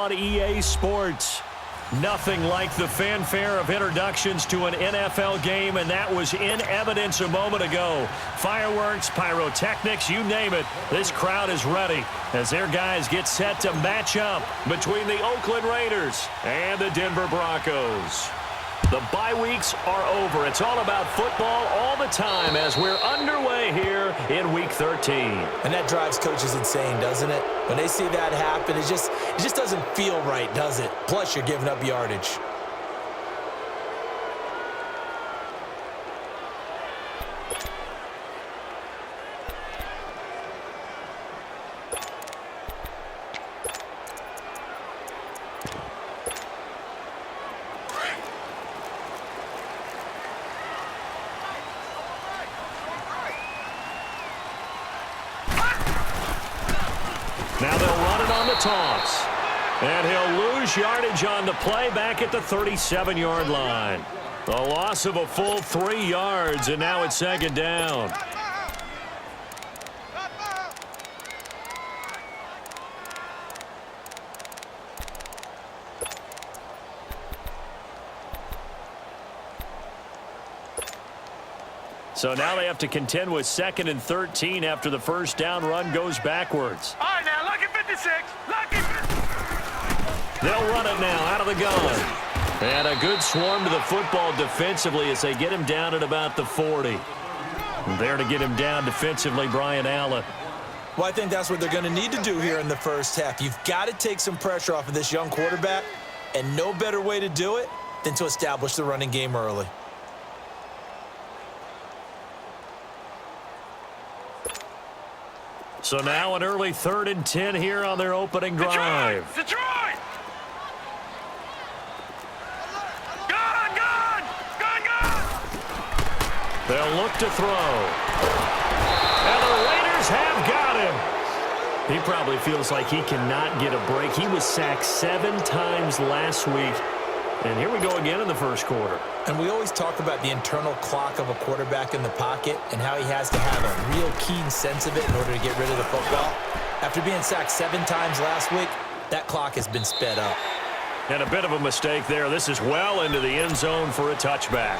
on EA Sports. Nothing like the fanfare of introductions to an NFL game, and that was in evidence a moment ago. Fireworks, pyrotechnics, you name it. This crowd is ready as their guys get set to match up between the Oakland Raiders and the Denver Broncos. The bye weeks are over. It's all about football all the time as we're underway here in Week 13. And that drives coaches insane, doesn't it? When they see that happen, it just doesn't feel right, does it? Plus, you're giving up yardage. Now they'll run it on the toss. And he'll lose yardage on the play back at the 37-yard line. A loss of a full 3 yards, and now it's second down. So now they have to contend with 2nd and 13 after the first down run goes backwards. All right, now, look at 56. Look at... They'll run it now out of the gun. And a good swarm to the football defensively as they get him down at about the 40. There to get him down defensively, Brian Allen. Well, I think that's what they're going to need to do here in the first half. You've got to take some pressure off of this young quarterback, and no better way to do it than to establish the running game early. So now an early 3rd and 10 here on their opening drive. Detroit! Gone! They'll look to throw. And the Raiders have got him. He probably feels like he cannot get a break. He was sacked 7 times last week. And here we go again in the first quarter. And we always talk about the internal clock of a quarterback in the pocket and how he has to have a real keen sense of it in order to get rid of the football. After being sacked 7 times last week, that clock has been sped up. And a bit of a mistake there. This is well into the end zone for a touchback.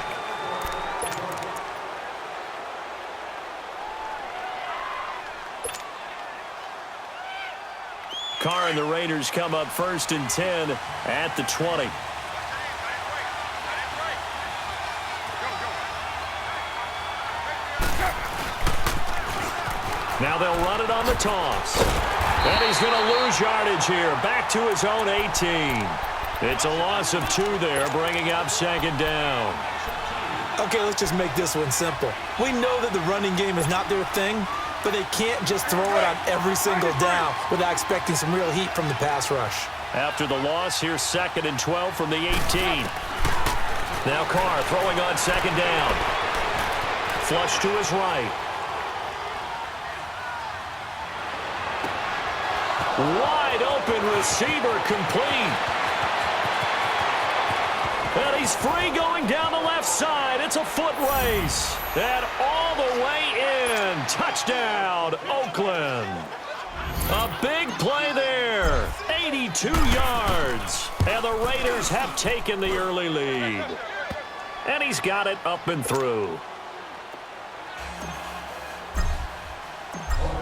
Carr and the Raiders come up 1st and 10 at the 20. Now they'll run it on the toss. And he's going to lose yardage here. Back to his own 18. It's a loss of 2 there, bringing up second down. Okay, let's just make this one simple. We know that the running game is not their thing, but they can't just throw it on every single down without expecting some real heat from the pass rush. After the loss, here's 2nd and 12 from the 18. Now Carr throwing on second down. Flush to his right. Wide open receiver complete. And he's free going down the left side. It's a foot race. And all the way in. Touchdown, Oakland. A big play there. 82 yards. And the Raiders have taken the early lead. And he's got it up and through.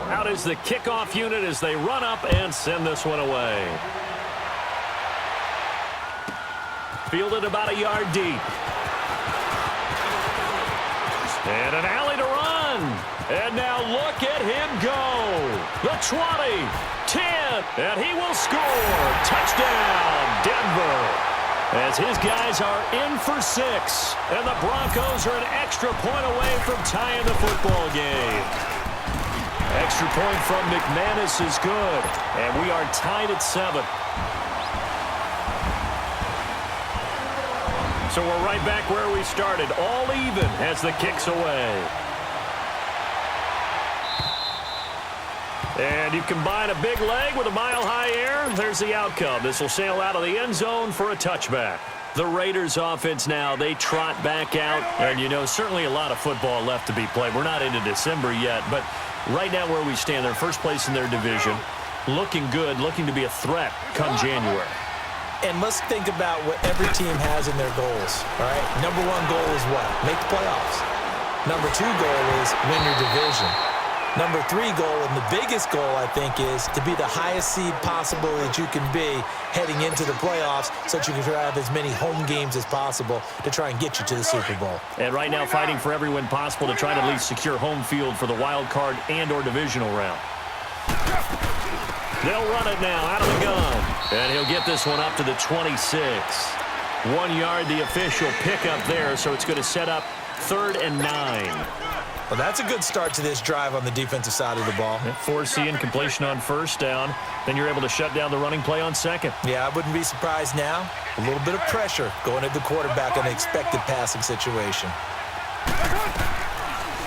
Out is the kickoff unit as they run up and send this one away. Fielded about a yard deep. And an alley to run. And now look at him go. The 20, 10, and he will score. Touchdown, Denver. As his guys are in for 6. And the Broncos are an extra point away from tying the football game. Extra point from McManus is good, and we are tied at 7. So we're right back where we started, all even as the kick's away. And you combine a big leg with a mile-high air, there's the outcome. This will sail out of the end zone for a touchback. The Raiders offense now, they trot back out, and you know, certainly a lot of football left to be played. We're not into December yet, but right now where we stand, they're first place in their division. looking good, looking to be a threat come January. And let's think about what every team has in their goals, all right? Number one goal is what? Make the playoffs. Number two goal is win your division. Number three goal, and the biggest goal, I think, is to be the highest seed possible that you can be heading into the playoffs so that you can have as many home games as possible to try and get you to the Super Bowl. And right now fighting for every win possible to try to at least secure home field for the wild card and or divisional round. They'll run it now out of the gun. And he'll get this one up to the 26. 1 yard, the official pickup there, so it's going to set up 3rd and 9. Well, that's a good start to this drive on the defensive side of the ball. Forcing completion on 1st down. Then you're able to shut down the running play on 2nd. Yeah, I wouldn't be surprised now. A little bit of pressure going at the quarterback on the expected passing situation.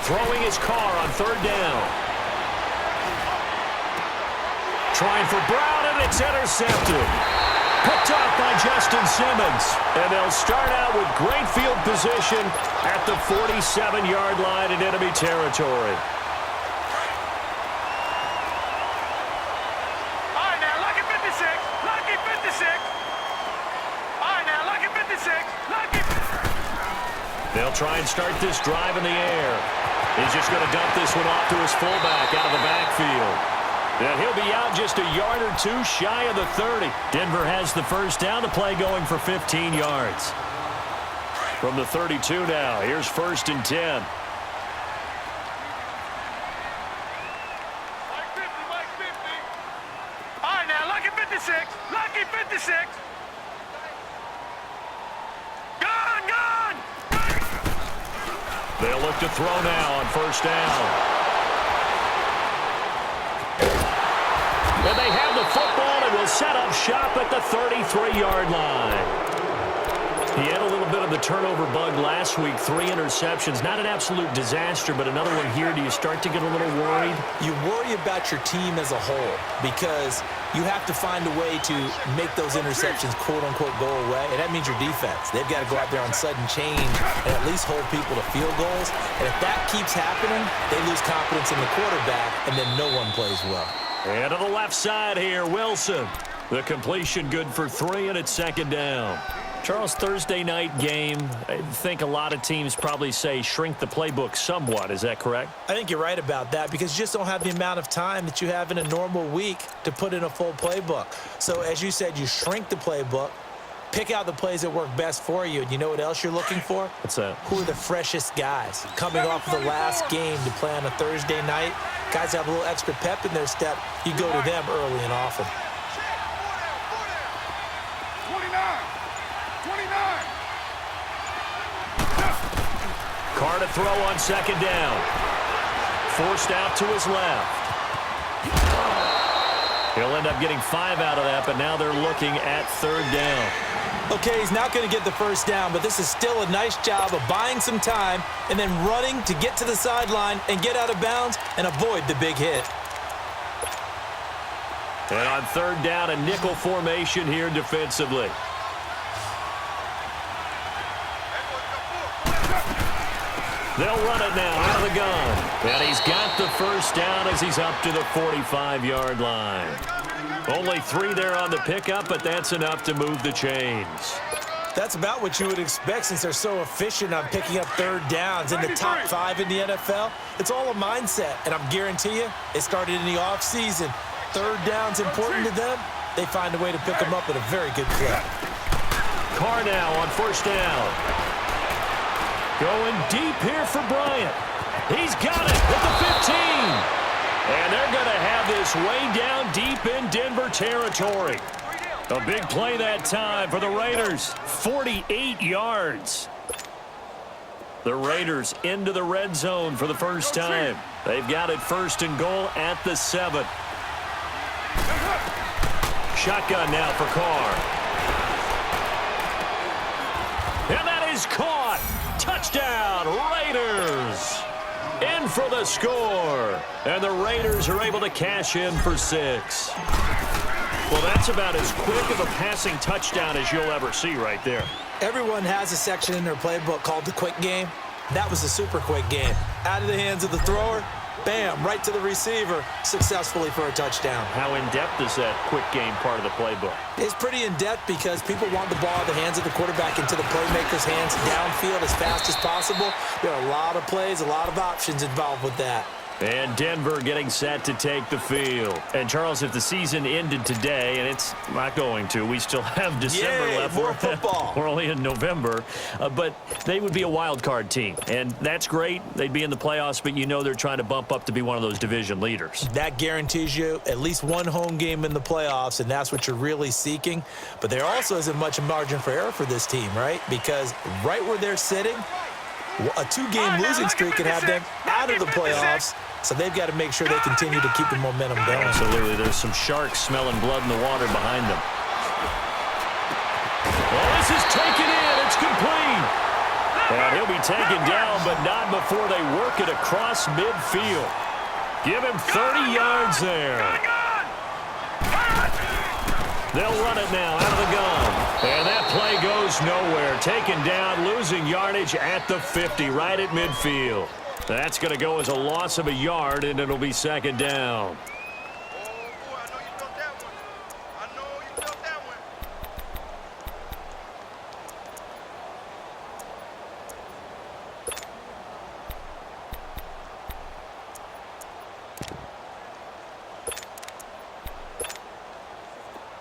Throwing his car on 3rd down. Trying for Brown, and it's intercepted. Picked off by Justin Simmons. And they'll start out with great field position at the 47-yard line in enemy territory. All right, now, lucky 56. Lucky 56. All right, now, lucky 56. Lucky. They'll try and start this drive in the air. He's just going to dump this one off to his fullback out of the backfield. And he'll be out just a yard or two shy of the 30. Denver has the 1st down to play going for 15 yards. From the 32 now, here's 1st and 10. Mike 50, Mike 50. All right, now, lucky 56. Lucky 56. Gone! They'll look to throw now on 1st down. And they have the football and will set up shop at the 33-yard line. He had a little bit of the turnover bug last week, 3 interceptions. Not an absolute disaster, but another one here. Do you start to get a little worried? You worry about your team as a whole because you have to find a way to make those interceptions, quote-unquote, go away, and that means your defense. They've got to go out there on sudden change and at least hold people to field goals. And if that keeps happening, they lose confidence in the quarterback, and then no one plays well. And to the left side here, Wilson. The completion good for 3, and it's 2nd down. Charles, Thursday night game, I think a lot of teams probably say shrink the playbook somewhat. Is that correct? I think you're right about that because you just don't have the amount of time that you have in a normal week to put in a full playbook. So, as you said, you shrink the playbook, pick out the plays that work best for you, and you know what else you're looking for? What's that? Who are the freshest guys coming off of the last game to play on a Thursday night? Guys have a little extra pep in their step. You go to them early and often. 29. Carr to throw on 2nd down. Forced out to his left. He'll end up getting 5 out of that, but now they're looking at 3rd down. Okay, he's not going to get the 1st down, but this is still a nice job of buying some time and then running to get to the sideline and get out of bounds and avoid the big hit. And on 3rd down, a nickel formation here defensively. They'll run it now out of the gun. And he's got the 1st down as he's up to the 45-yard line. Only 3 there on the pickup, but that's enough to move the chains. That's about what you would expect since they're so efficient on picking up 3rd downs in the top 5 in the NFL. It's all a mindset, and I'm guarantee you it started in the offseason. 3rd down's important to them. They find a way to pick them up at a very good clip. Carr now on 1st down. Going deep here for Bryant. He's got it at the 15. And they're going to have this way down deep in Denver territory. A big play that time for the Raiders. 48 yards. The Raiders into the red zone for the first time. They've got it 1st and goal at the 7. Shotgun now for Carr. And that is caught. Touchdown, Raiders. In for the score. And the Raiders are able to cash in for 6. Well, that's about as quick of a passing touchdown as you'll ever see right there. Everyone has a section in their playbook called the quick game. That was the super quick game. Out of the hands of the thrower, Bam, right to the receiver, successfully for a touchdown. How in-depth is that quick game part of the playbook? It's pretty in-depth because people want the ball in the hands of the quarterback into the playmaker's hands downfield as fast as possible. There are a lot of plays, a lot of options involved with that. And Denver getting set to take the field. And, Charles, if the season ended today, and it's not going to, we still have December left. More football. We're only in November. But they would be a wild card team. And that's great. They'd be in the playoffs, but you know they're trying to bump up to be one of those division leaders. That guarantees you at least one home game in the playoffs, and that's what you're really seeking. But there also isn't much margin for error for this team, right? Because right where they're sitting, a two-game losing streak can have them out of the playoffs. So they've got to make sure they continue to keep the momentum going. Absolutely. There's some sharks smelling blood in the water behind them. Well, this is taken in. It's complete. And he'll be taken down, but not before they work it across midfield. Give him 30 yards there. They'll run it now out of the gun. And that play goes nowhere. Taken down, losing yardage at the 50, right at midfield. That's going to go as a loss of a yard, and it'll be second down.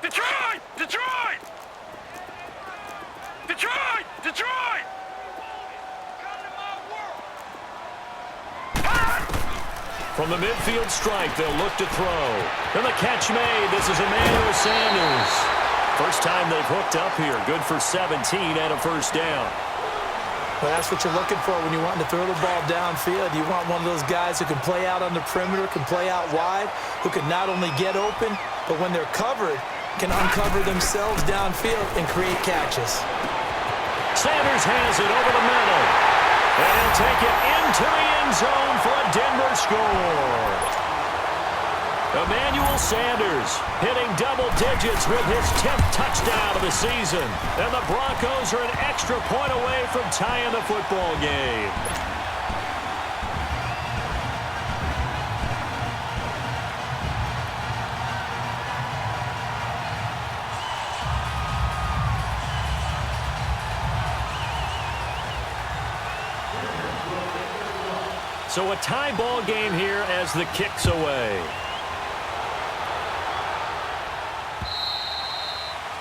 Detroit! Detroit! Detroit! Detroit! From the midfield stripe, they'll look to throw. And the catch made. This is Emmanuel Sanders. First time they've hooked up here. Good for 17 and a first down. Well, that's what you're looking for when you want to throw the ball downfield. You want one of those guys who can play out on the perimeter, can play out wide, who can not only get open, but when they're covered, can uncover themselves downfield and create catches. Sanders has it over the middle. And he'll take it into the end zone for a Denver score. Emmanuel Sanders hitting double digits with his 10th touchdown of the season. And the Broncos are an extra point away from tying the football game. So a tie ball game here as the kick's away.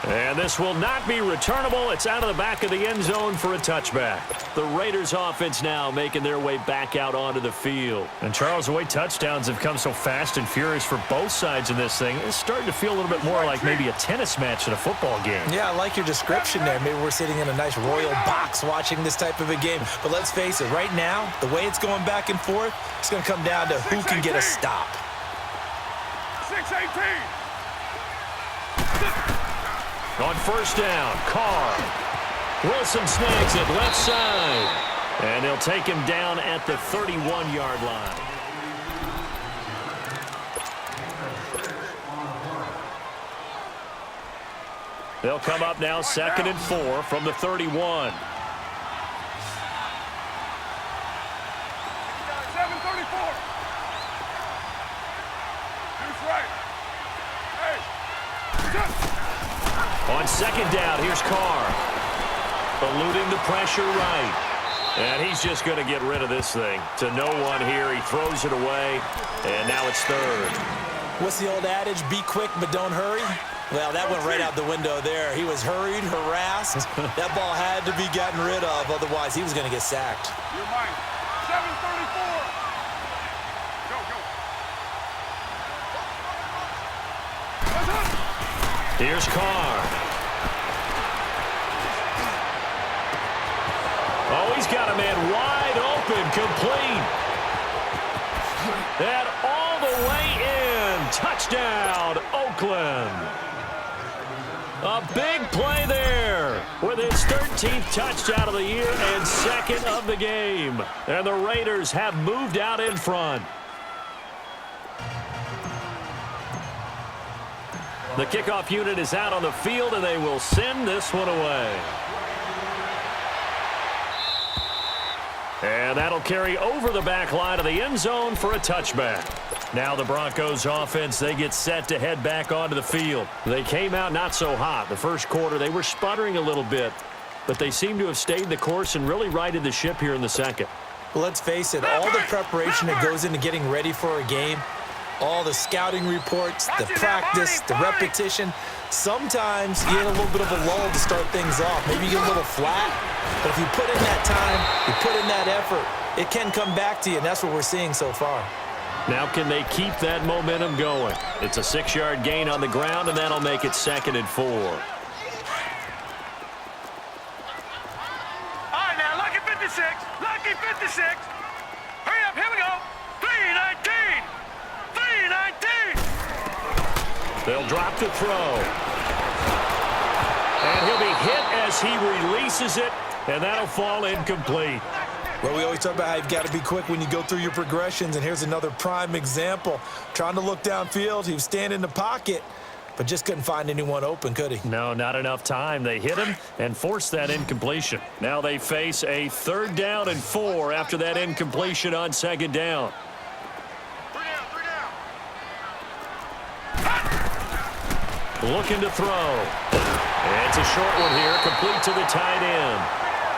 And this will not be returnable. It's out of the back of the end zone for a touchback. The Raiders offense now making their way back out onto the field. And Charles, the way touchdowns have come so fast and furious for both sides in this thing, it's starting to feel a little bit more like maybe a tennis match in a football game. Yeah, I like your description there. Maybe we're sitting in a nice royal box watching this type of a game. But let's face it, right now, the way it's going back and forth, it's going to come down to who can get a stop. 6-18. On first down, Carr. Wilson snags it left side. And they'll take him down at the 31-yard line. They'll come up now 2nd and 4 from the 31. 7:34. Who's right? Hey. On second down, here's Carr. Eluding the pressure right. And he's just going to get rid of this thing. To no one here. He throws it away. And now it's third. What's the old adage? Be quick, but don't hurry. Well, that went right out the window there. He was hurried, harassed. That ball had to be gotten rid of. Otherwise, he was going to get sacked. You're mine. 7:34. Go. Here's Carr. Oh, he's got a man wide open, complete. And all the way in. Touchdown, Oakland. A big play there with his 13th touchdown of the year and second of the game. And the Raiders have moved out in front. The kickoff unit is out on the field, and they will send this one away. And that'll carry over the back line of the end zone for a touchback. Now the Broncos offense, they get set to head back onto the field. They came out not so hot. The first quarter, they were sputtering a little bit, but they seem to have stayed the course and really righted the ship here in the second. Well, let's face it, all the preparation that goes into getting ready for a game, all the scouting reports, the practice, the repetition, sometimes you get a little bit of a lull to start things off. Maybe you get a little flat, but if you put in that time, you put in that effort, it can come back to you, and that's what we're seeing so far. Now can they keep that momentum going? It's a 6-yard gain on the ground, and that'll make it 2nd and 4. All right, now, lucky 56. Lucky 56. Hurry up, here we go. 319. 319. They'll drop to throw. And he'll be hit as he releases it, and that'll fall incomplete. Well, we always talk about how you've got to be quick when you go through your progressions, and here's another prime example. Trying to look downfield, he was standing in the pocket, but just couldn't find anyone open, could he? No, not enough time. They hit him and forced that incompletion. Now they face a 3rd down and 4 after that incompletion on 2nd down. 3 down. Looking to throw. It's a short one here, complete to the tight end.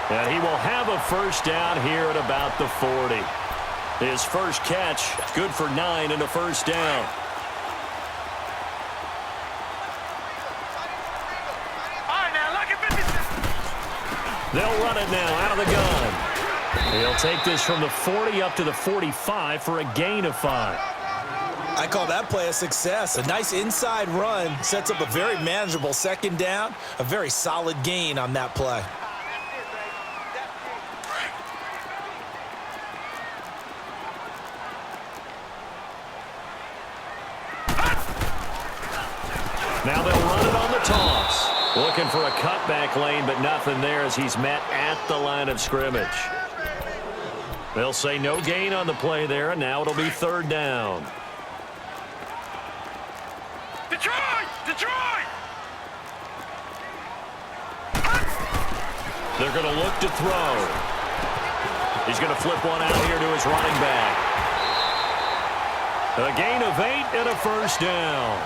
And he will have a 1st down here at about the 40. His first catch, good for 9 and a 1st down. All right, now, lucky 56. They'll run it now out of the gun. He'll take this from the 40 up to the 45 for a gain of 5. I call that play a success. A nice inside run sets up a very manageable 2nd down, a very solid gain on that play. Now they'll run it on the toss. Looking for a cutback lane, but nothing there as he's met at the line of scrimmage. They'll say no gain on the play there, and now it'll be 3rd down. Detroit! Detroit! They're going to look to throw. He's going to flip one out here to his running back. A gain of 8 and a 1st down.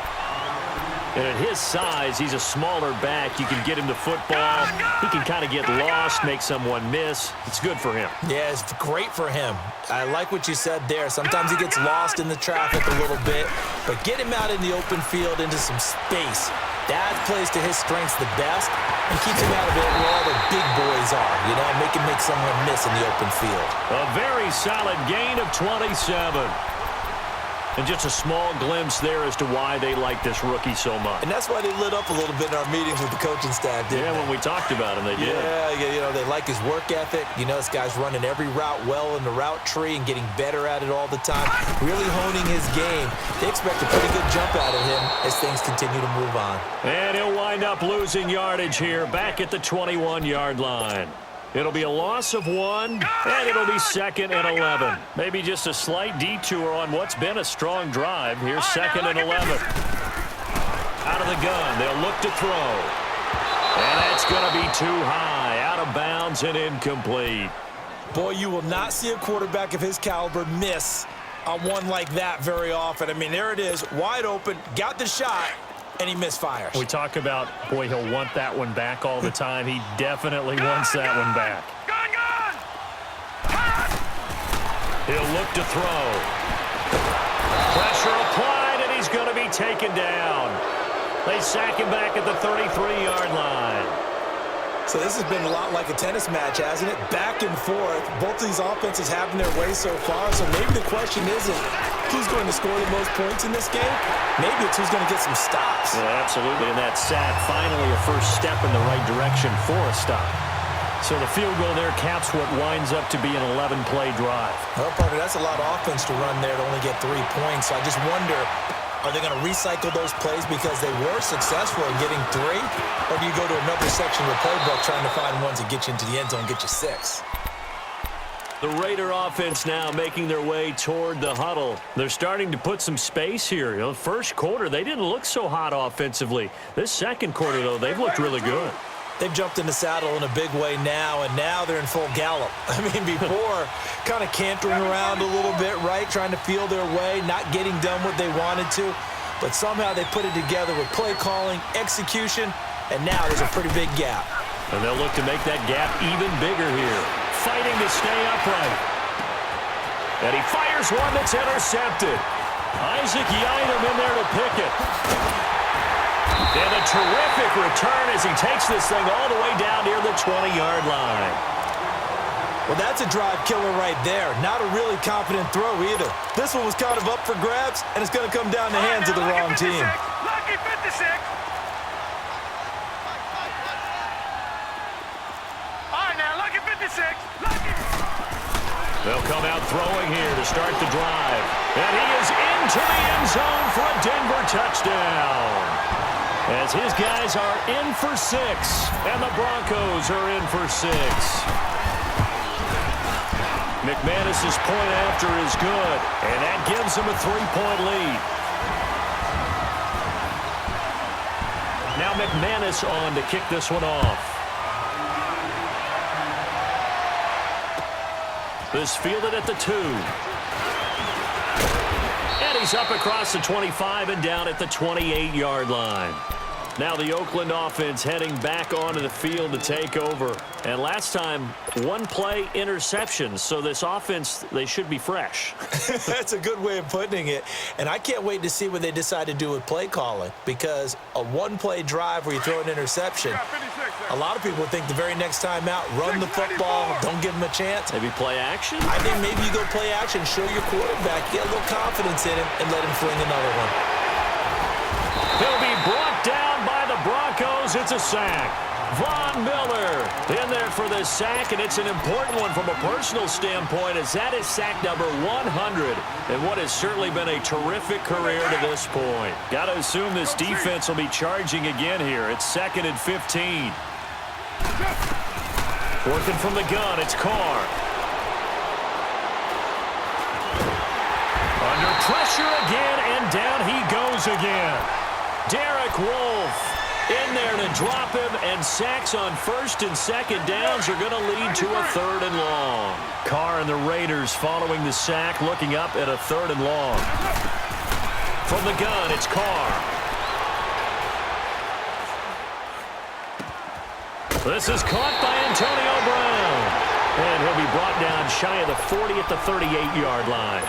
And at his size, he's a smaller back. You can get him the football. He can kind of get lost, make someone miss. It's good for him. Yeah, it's great for him. I like what you said there. Sometimes he gets lost in the traffic a little bit, but get him out in the open field into some space. That plays to his strengths the best and keeps him out of it where all the big boys are, you know, make someone miss in the open field. A very solid gain of 27. And just a small glimpse there as to why they like this rookie so much. And that's why they lit up a little bit in our meetings with the coaching staff, didn't they? When we talked about him, they did. Yeah, you know, they like his work ethic. You know, this guy's running every route well in the route tree and getting better at it all the time, really honing his game. They expect a pretty good jump out of him as things continue to move on. And he'll wind up losing yardage here back at the 21-yard line. It'll be a loss of 1, and it'll be 2nd and 11. Maybe just a slight detour on what's been a strong drive. Here's 2nd and 11. Out of the gun, they'll look to throw. And that's going to be too high, out of bounds and incomplete. Boy, you will not see a quarterback of his caliber miss on one like that very often. I mean, there it is, wide open, got the shot, and he misfires. We talk about, boy, he'll want that one back all the time. He definitely wants that one back. He'll look to throw. Pressure applied, and he's going to be taken down. They sack him back at the 33-yard line. So this has been a lot like a tennis match, hasn't it? Back and forth. Both these offenses having their way so far. So maybe the question isn't who's going to score the most points in this game. Maybe it's who's going to get some stops. Yeah, absolutely. And that sack, finally a first step in the right direction for a stop. So the field goal there caps what winds up to be an 11-play drive. Well, partner, that's a lot of offense to run there to only get 3 points. So I just wonder, are they going to recycle those plays because they were successful in getting 3? Or do you go to another section of the playbook trying to find ones that get you into the end zone and get you 6? The Raider offense now making their way toward the huddle. They're starting to put some space here. You know, first quarter, they didn't look so hot offensively. This second quarter, though, they've looked really good. They've jumped in the saddle in a big way now, and now they're in full gallop. I mean, before, kind of cantering around a little bit, right, trying to feel their way, not getting done what they wanted to. But somehow they put it together with play calling, execution, and now there's a pretty big gap. And they'll look to make that gap even bigger here. Fighting to stay upright. And he fires one that's intercepted. Isaac Yiadom in there to pick it. And a terrific return as he takes this thing all the way down near the 20-yard line. Well, that's a drive killer right there. Not a really confident throw either. This one was kind of up for grabs, and it's going to come down the hands of the wrong team. Lucky 56. All right, now, lucky 56. Lucky. They'll come out throwing here to start the drive. And he is into the end zone for a Denver touchdown. As his guys are in for 6, and the Broncos are in for 6. McManus's point after is good, and that gives him a 3-point lead. Now McManus on to kick this one off. This fielded at the 2. And he's up across the 25 and down at the 28-yard line. Now the Oakland offense heading back onto the field to take over. And last time, one play interception. So this offense, they should be fresh. That's a good way of putting it. And I can't wait to see what they decide to do with play calling. Because a one-play drive where you throw an interception, a lot of people think the very next time out, run the football, don't give them a chance. Maybe play action? I think maybe you go play action, show your quarterback, get a little confidence in him, and let him fling another one. He'll be brought down by the Broncos. It's a sack. Von Miller in there for this sack, and it's an important one from a personal standpoint, as that is sack number 100, and what has certainly been a terrific career to this point. Got to assume this defense will be charging again here. It's 2nd and 15. Working from the gun, it's Carr. Under pressure again, and down he goes again. Derek Wolfe in there to drop him, and sacks on 1st and 2nd downs are going to lead to a 3rd and long. Carr and the Raiders following the sack, looking up at a 3rd and long. From the gun, it's Carr. This is caught by Antonio Brown. And he'll be brought down shy of the 40 at the 38-yard line.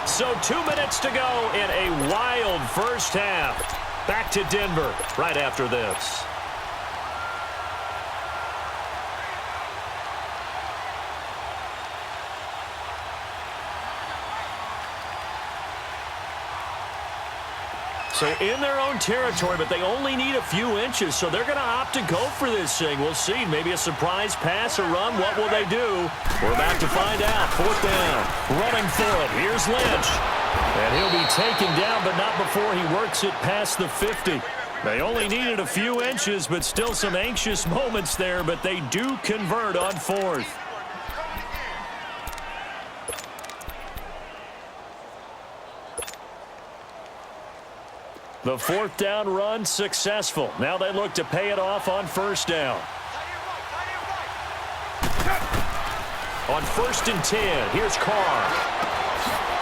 So 2 minutes to go in a wild first half. Back to Denver right after this. So in their own territory, but they only need a few inches, so they're going to opt to go for this thing. We'll see. Maybe a surprise pass or run. What will they do? We're about to find out. 4th down. Running for it. Here's Lynch. And he'll be taken down, but not before he works it past the 50. They only needed a few inches, but still some anxious moments there, but they do convert on 4th. The 4th down run successful. Now they look to pay it off on 1st down. On 1st and 10, here's Carr.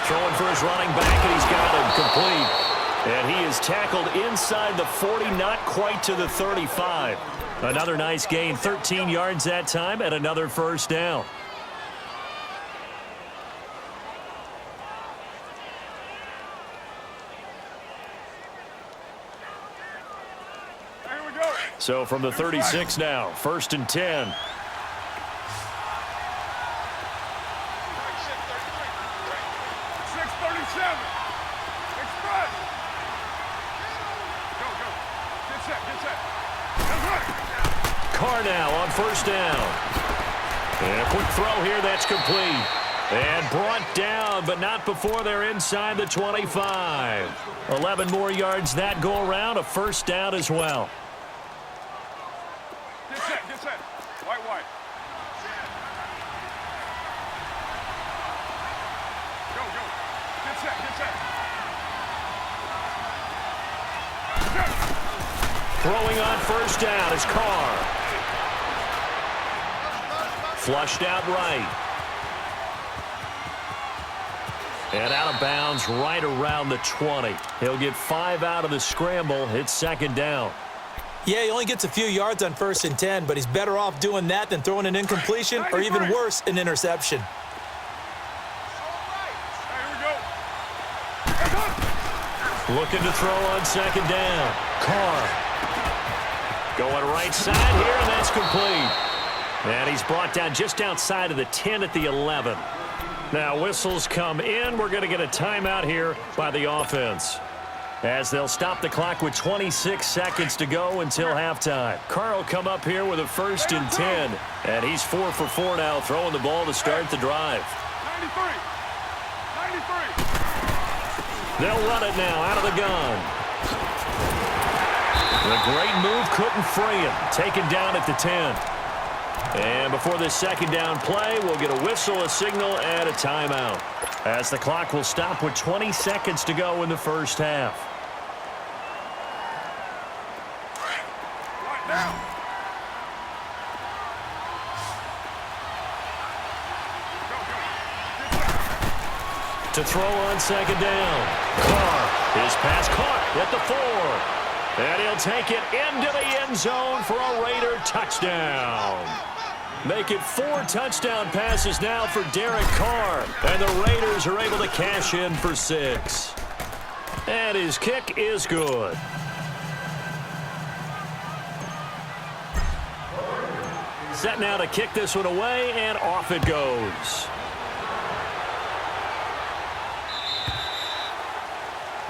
Throwing for his running back, and he's got him complete. And he is tackled inside the 40, not quite to the 35. Another nice gain, 13 yards that time, and another 1st down. So from the 36 now, 1st and 10. 6:37. Express. Go. Get set. Carr now on 1st down. And a quick throw here, that's complete. And brought down, but not before they're inside the 25. 11 more yards that go around, a 1st down as well. Get set. White. Go. Get set. Throwing on 1st down is Carr. flushed out right. And out of bounds right around the 20. He'll get 5 out of the scramble. It's second down. Yeah, he only gets a few yards on 1st and 10, but he's better off doing that than throwing an incompletion or even worse, an interception. Looking to throw on second down. Carr. Going right side here, and that's complete. And he's brought down just outside of the 10 at the 11. Now whistles come in. We're going to get a timeout here by the offense, as they'll stop the clock with 26 seconds to go until halftime. Carr will come up here with a 1st and 10. And he's 4 for 4 now, throwing the ball to start the drive. 93. They'll run it now out of the gun. The great move couldn't free him. Taken down at the 10. And before this second down play, we'll get a whistle, a signal, and a timeout, as the clock will stop with 20 seconds to go in the first half. Right now. To throw on second down. Carr, his pass caught at the 4. And he'll take it into the end zone for a Raider touchdown. Make it 4 touchdown passes now for Derek Carr. And the Raiders are able to cash in for 6. And his kick is good. Set now to kick this one away, and off it goes.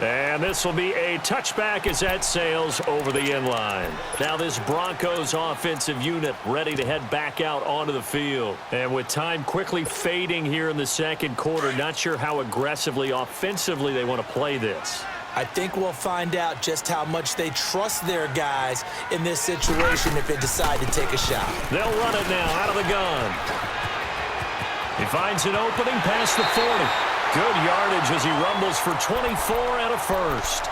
And this will be a touchback as that sails over the end line. Now this Broncos offensive unit ready to head back out onto the field. And with time quickly fading here in the second quarter, not sure how aggressively, offensively they want to play this. I think we'll find out just how much they trust their guys in this situation if they decide to take a shot. They'll run it now out of the gun. He finds an opening past the 40. Good yardage as he rumbles for 24 and a first.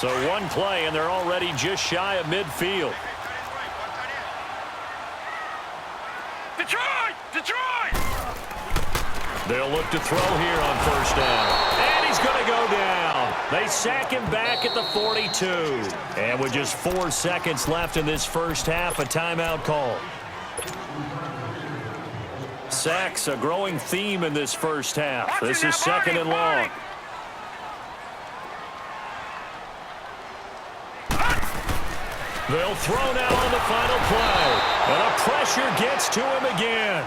So one play, and they're already just shy of midfield. Detroit! They'll look to throw here on first down. And he's going to go down. They sack him back at the 42. And with just 4 seconds left in this first half, a timeout call. Sacks, a growing theme in this first half. This is second and long. They'll throw now on the final play. And the pressure gets to him again.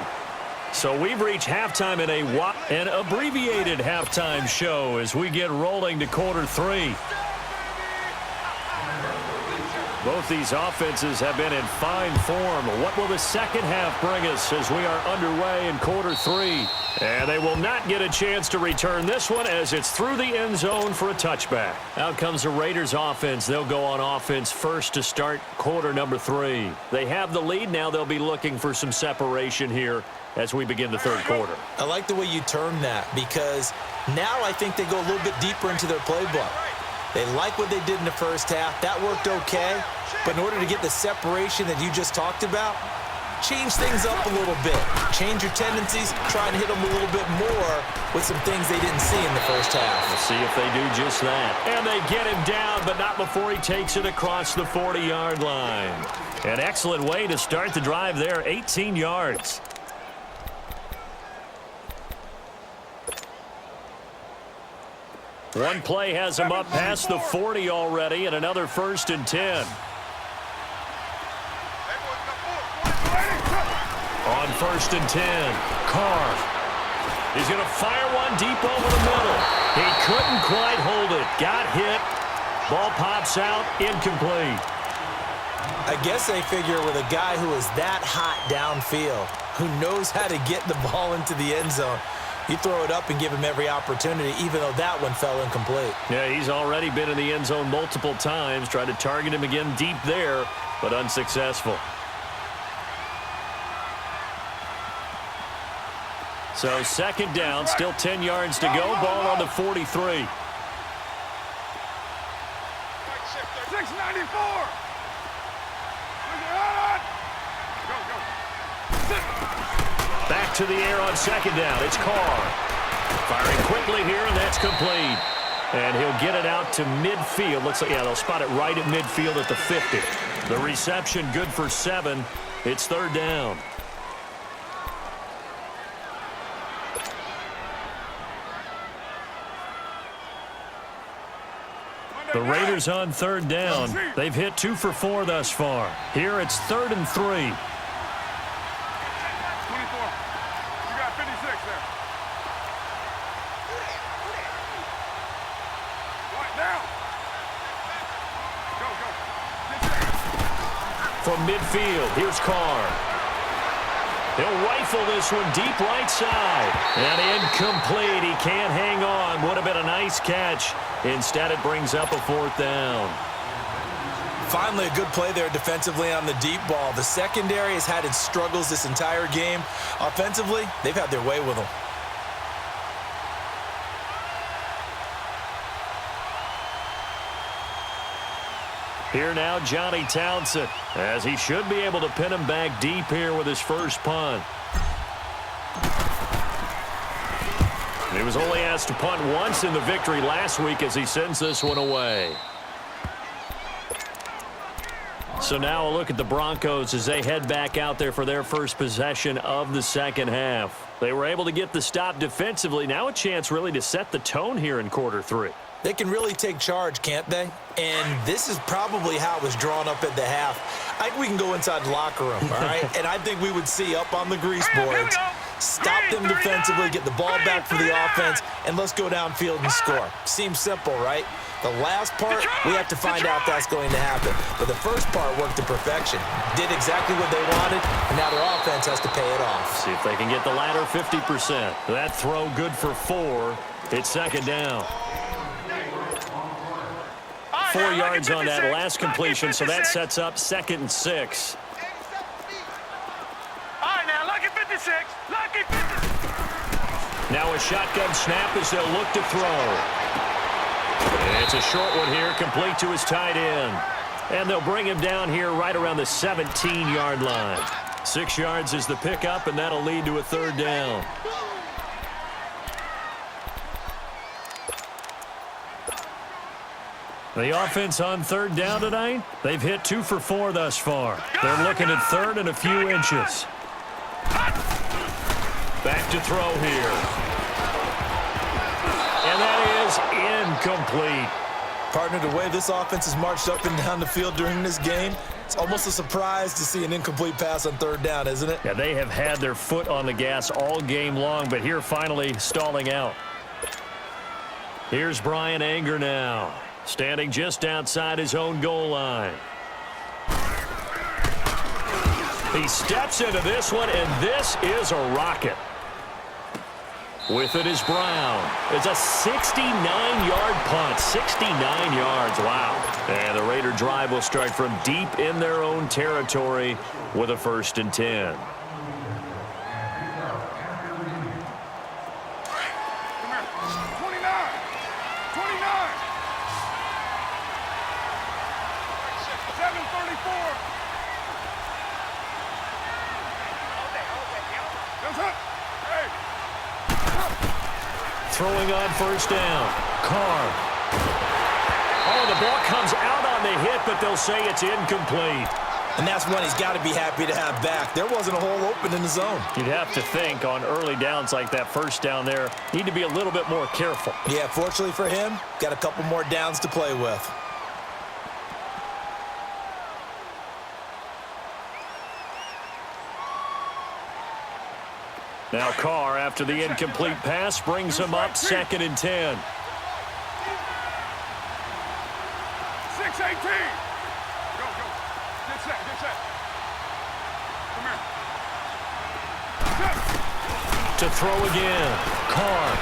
So we've reached halftime in an abbreviated halftime show as we get rolling to quarter 3. Both these offenses have been in fine form. What will the second half bring us as we are underway in quarter 3? And they will not get a chance to return this one as it's through the end zone for a touchback. Out comes the Raiders offense. They'll go on offense first to start quarter number 3. They have the lead. Now they'll be looking for some separation here as we begin the third quarter. I like the way you term that, because now I think they go a little bit deeper into their playbook. They like what they did in the first half. That worked okay. But in order to get the separation that you just talked about, change things up a little bit. Change your tendencies. Try and hit them a little bit more with some things they didn't see in the first half. We'll see if they do just that. And they get him down, but not before he takes it across the 40-yard line. An excellent way to start the drive there, 18 yards. One play has him up past the 40 already, and another 1st and 10. On 1st and 10, Carr. He's going to fire one deep over the middle. He couldn't quite hold it. Got hit. Ball pops out, incomplete. I guess they figure with a guy who is that hot downfield, who knows how to get the ball into the end zone, you throw it up and give him every opportunity, even though that one fell incomplete. Yeah, he's already been in the end zone multiple times. Tried to target him again deep there, but unsuccessful. So second down, still 10 yards to go. Ball on the 43. 694. Back to the air on second down. It's Carr. Firing quickly here, and that's complete. And he'll get it out to midfield. Looks like, yeah, they'll spot it right at midfield at the 50. The reception good for 7. It's third down. The Raiders on third down. They've hit 2 for 4 thus far. Here it's 3rd and 3. 24. You got 56 there. Right now. Go. From midfield, here's Carr. He'll rifle this one deep right side. And incomplete. He can't hang on. Would have been a nice catch. Instead, it brings up a 4th down. Finally, a good play there defensively on the deep ball. The secondary has had its struggles this entire game. Offensively, they've had their way with them. Here now, Johnny Townsend, as he should be able to pin him back deep here with his first punt. He was only asked to punt once in the victory last week as he sends this one away. So now a look at the Broncos as they head back out there for their first possession of the second half. They were able to get the stop defensively. Now a chance really to set the tone here in quarter 3. They can really take charge, can't they? And this is probably how it was drawn up at the half. I think we can go inside the locker room, all right? And I think we would see up on the grease boards, stop them defensively, get the ball back for the offense, and let's go downfield and score. Seems simple, right? The last part, we have to find out if that's going to happen. But the first part worked to perfection. Did exactly what they wanted, and now their offense has to pay it off. See if they can get the latter 50%. That throw good for 4. It's second down. 4 yards on that last completion, so that sets up 2nd and 6. All right, now, lucky 56. Lucky 56. Now a shotgun snap as they'll look to throw. And it's a short one here, complete to his tight end. And they'll bring him down here right around the 17-yard line. 6 yards is the pickup, and that'll lead to a 3rd down. The offense on 3rd down tonight, they've hit 2 for 4 thus far. They're looking at 3rd and a few inches. Back to throw here. And that is incomplete. Partner, the way this offense has marched up and down the field during this game, it's almost a surprise to see an incomplete pass on 3rd down, isn't it? Yeah, they have had their foot on the gas all game long, but here finally stalling out. Here's Brian Anger now, standing just outside his own goal line. He steps into this one, and this is a rocket. With it is Brown. It's a 69-yard punt. 69 yards. Wow. And the Raider drive will start from deep in their own territory with a 1st and 10. Throwing on 1st down. Carr. Oh, the ball comes out on the hit, but they'll say it's incomplete. And that's one he's got to be happy to have back. There wasn't a hole open in the zone. You'd have to think on early downs like that 1st down there, need to be a little bit more careful. Yeah, fortunately for him, got a couple more downs to play with. Now Carr, after the incomplete pass, brings him up 2nd and 10. 6-18. Go. Get set. Come here. To throw again. Carr.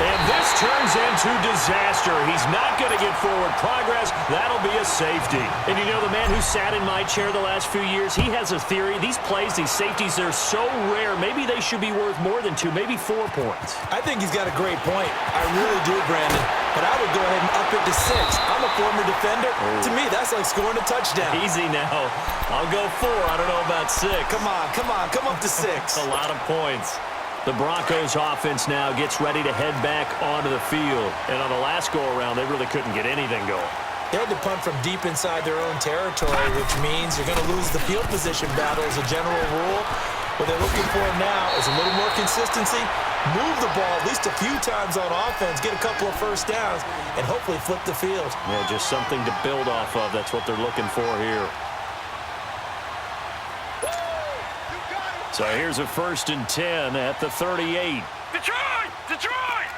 And this turns into disaster. He's not going to get forward progress. That'll be a safety. And you know, the man who sat in my chair the last few years, he has a theory. These plays, these safeties, they're so rare. Maybe they should be worth more than 2, maybe 4 points. I think he's got a great point. I really do, Brandon. But I would go ahead and up it to 6. I'm a former defender. Oh. To me, that's like scoring a touchdown. Easy now. I'll go 4. I don't know about 6. Come on. Come up to 6. A lot of points. The Broncos offense now gets ready to head back onto the field. And on the last go-around, they really couldn't get anything going. They had to punt from deep inside their own territory, which means you're going to lose the field position battle as a general rule. What they're looking for now is a little more consistency, move the ball at least a few times on offense, get a couple of first downs, and hopefully flip the field. Yeah, just something to build off of. That's what they're looking for here. So here's a 1st and 10 at the 38. Detroit! Detroit!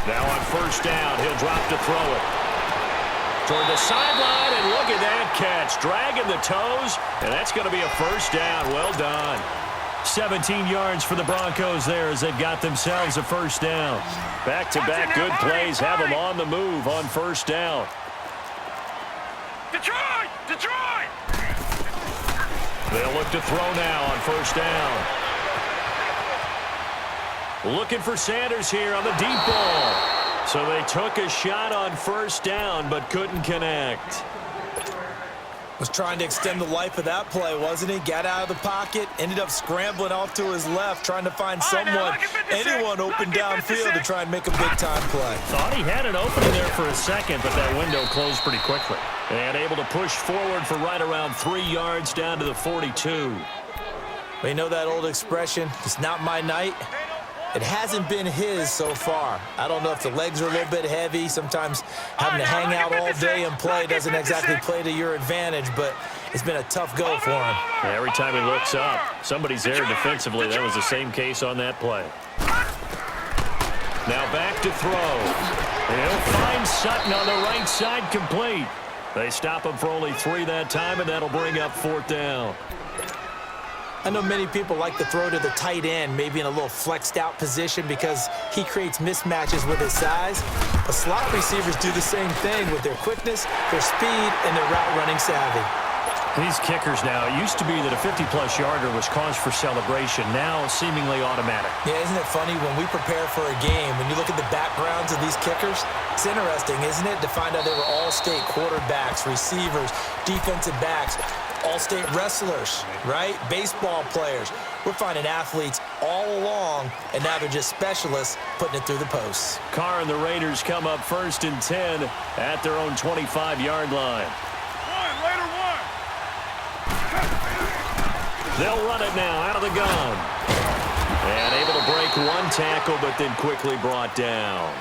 Now on 1st down, he'll drop to throw it. Toward the sideline, and look at that catch. Dragging the toes, and that's going to be a 1st down. Well done. 17 yards for the Broncos there as they've got themselves a 1st down. Back-to-back good plays have them on the move on 1st down. Detroit! Detroit! They'll look to throw now on 1st down. Looking for Sanders here on the deep ball. So they took a shot on 1st down but couldn't connect. Was trying to extend the life of that play, wasn't he? Got out of the pocket, ended up scrambling off to his left, trying to find anyone open downfield to try and make a big-time play. Thought he had an opening there for a second, but that window closed pretty quickly. And able to push forward for right around 3 yards down to the 42. We know that old expression, it's not my night. It hasn't been his so far. I don't know if the legs are a little bit heavy. Sometimes having to hang out all day and play doesn't exactly play to your advantage, but it's been a tough go for him. Yeah, every time he looks up, somebody's there defensively. That was the same case on that play. Now back to throw. He'll find Sutton on the right side, complete. They stop him for only 3 that time, and that'll bring up 4th down. I know many people like to throw to the tight end, maybe in a little flexed out position because he creates mismatches with his size. But slot receivers do the same thing with their quickness, their speed, and their route running savvy. These kickers now, it used to be that a 50-plus yarder was cause for celebration, now seemingly automatic. Yeah, isn't it funny when we prepare for a game, when you look at the backgrounds of these kickers, it's interesting, isn't it, to find out they were all-state quarterbacks, receivers, defensive backs, all-state wrestlers, right? Baseball players. We're finding athletes all along, and now they're just specialists putting it through the posts. Carr and the Raiders come up 1st and 10 at their own 25-yard line. They'll run it now out of the gun. And able to break 1 tackle, but then quickly brought down.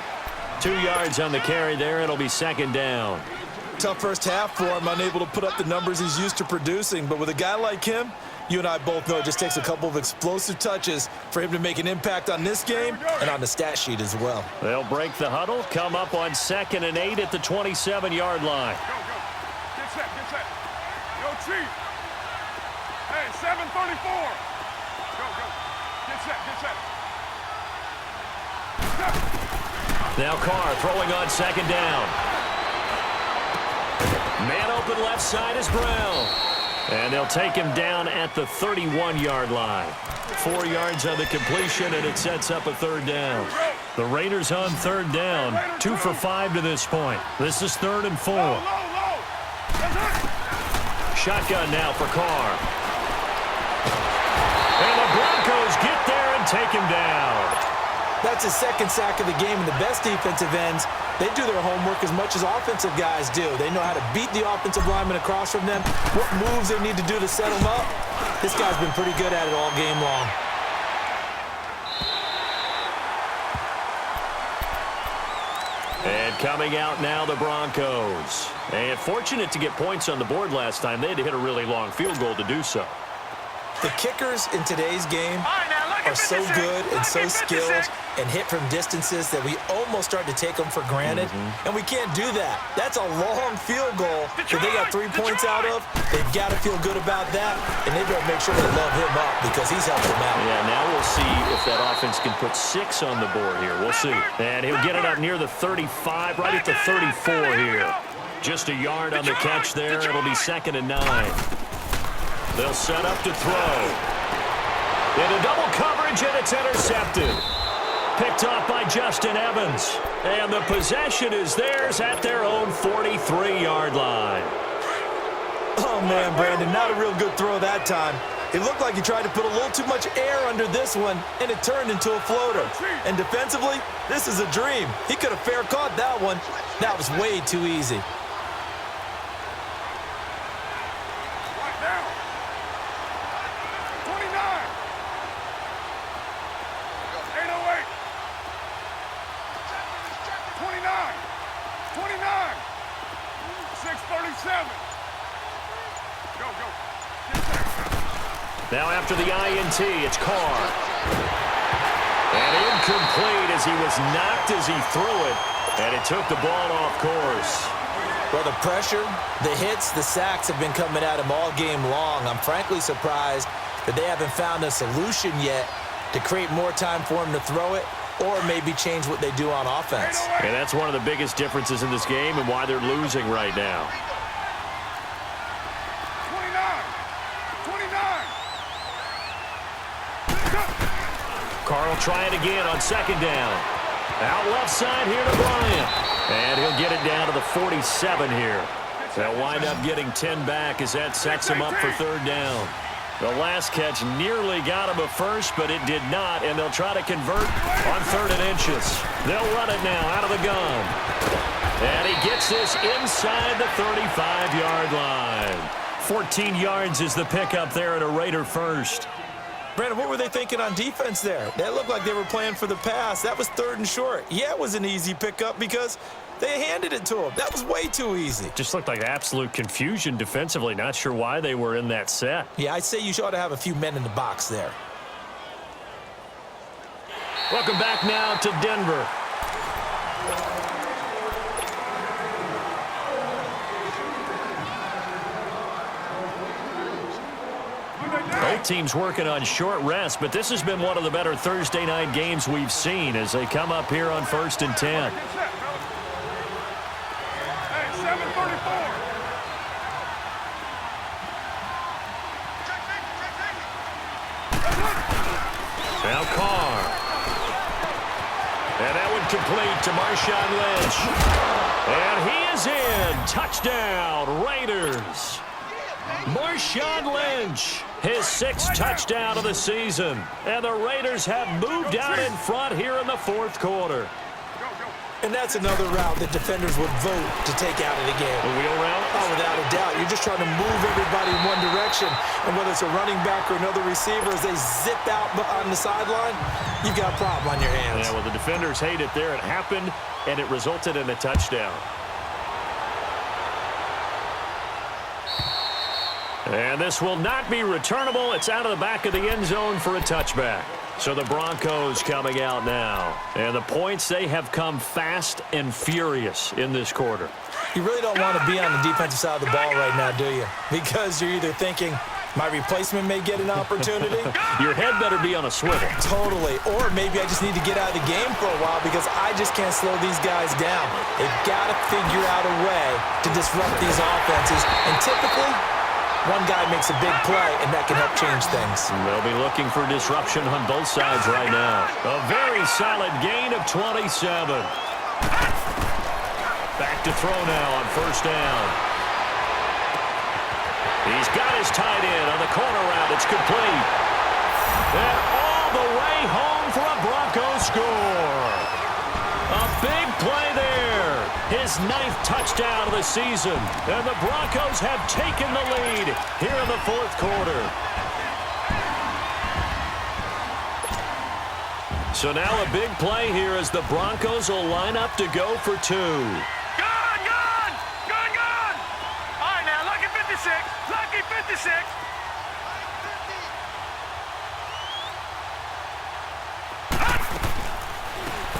2 yards on the carry there. It'll be 2nd down. Tough first half for him, unable to put up the numbers he's used to producing. But with a guy like him, you and I both know it just takes a couple of explosive touches for him to make an impact on this game and on the stat sheet as well. They'll break the huddle, come up on 2nd and 8 at the 27-yard line. Go. Get set. Yo, Chief. Hey, 734. Go. Get set. Now Carr throwing on 2nd down. Man open left side is Brown. And they'll take him down at the 31-yard line. 4 yards on the completion, and it sets up a 3rd down. The Raiders on 3rd down. 2 for 5 to this point. This is 3rd and 4. Shotgun now for Carr. And the Broncos get there and take him down. That's his 2nd sack of the game, and the best defensive ends, they do their homework as much as offensive guys do. They know how to beat the offensive lineman across from them, what moves they need to do to set them up. This guy's been pretty good at it all game long. And coming out now, the Broncos. And fortunate to get points on the board last time. They had to hit a really long field goal to do so. The kickers in today's game are so good and so skilled and hit from distances that we almost start to take them for granted, and we can't do that. That's a long field goal that they got 3 points out of. They've got to feel good about that, and they better make sure they love him up because he's helped them out. Yeah, now we'll see if that offense can put 6 on the board here. We'll see. And he'll get it up near the 35, right at the 34 here. Just a yard on the catch there. It'll be 2nd and 9. They'll set up to throw. Into double coverage, and it's intercepted. Picked off by Justin Evans. And the possession is theirs at their own 43-yard line. Oh, man, Brandon, not a real good throw that time. It looked like he tried to put a little too much air under this one, and it turned into a floater. And defensively, this is a dream. He could have fair caught that one. That was way too easy. Now after the INT, it's Carr. And incomplete as he was knocked as he threw it. And it took the ball off course. Well, the pressure, the hits, the sacks have been coming at him all game long. I'm frankly surprised that they haven't found a solution yet to create more time for him to throw it or maybe change what they do on offense. And that's one of the biggest differences in this game and why they're losing right now. Carr will try it again on 2nd down. Out left side here to Bryant. And he'll get it down to the 47 here. They'll wind up getting 10 back as that sets him up for 3rd down. The last catch nearly got him a first, but it did not, and they'll try to convert on 3rd and inches. They'll run it now out of the gun. And he gets this inside the 35-yard line. 14 yards is the pickup there at a Raider first. Brandon, what were they thinking on defense there? That looked like they were playing for the pass. That was 3rd and short. Yeah, it was an easy pickup because they handed it to him. That was way too easy. Just looked like absolute confusion defensively. Not sure why they were in that set. Yeah, I'd say you ought to have a few men in the box there. Welcome back now to Denver. Both teams working on short rest, but this has been one of the better Thursday night games we've seen as they come up here on 1st and 10. Now Carr. And that one complete to Marshawn Lynch. And he is in. Touchdown, Raiders. Marshawn Lynch, his 6th touchdown of the season. And the Raiders have moved out in front here in the 4th quarter. And that's another route that defenders would vote to take out of the game. A wheel route? Oh, without a doubt. You're just trying to move everybody in one direction. And whether it's a running back or another receiver, as they zip out on the sideline, you've got a problem on your hands. Yeah, well, the defenders hate it there. It happened, and it resulted in a touchdown. And this will not be returnable. It's out of the back of the end zone for a touchback. So the Broncos coming out now. And the points, they have come fast and furious in this quarter. You really don't want to be on the defensive side of the ball right now, do you? Because you're either thinking, my replacement may get an opportunity. Your head better be on a swivel. Totally. Or maybe I just need to get out of the game for a while because I just can't slow these guys down. They've got to figure out a way to disrupt these offenses. And typically, one guy makes a big play, and that can help change things. They'll be looking for disruption on both sides right now. A very solid gain of 27. Back to throw now on 1st down. He's got his tight end on the corner route. It's complete. And all the way home for a Broncos score. A big play there. His 9th touchdown of the season. And the Broncos have taken the lead here in the 4th quarter. So now a big play here as the Broncos will line up to go for 2. Gone! All right, now, lucky 56. Lucky 56.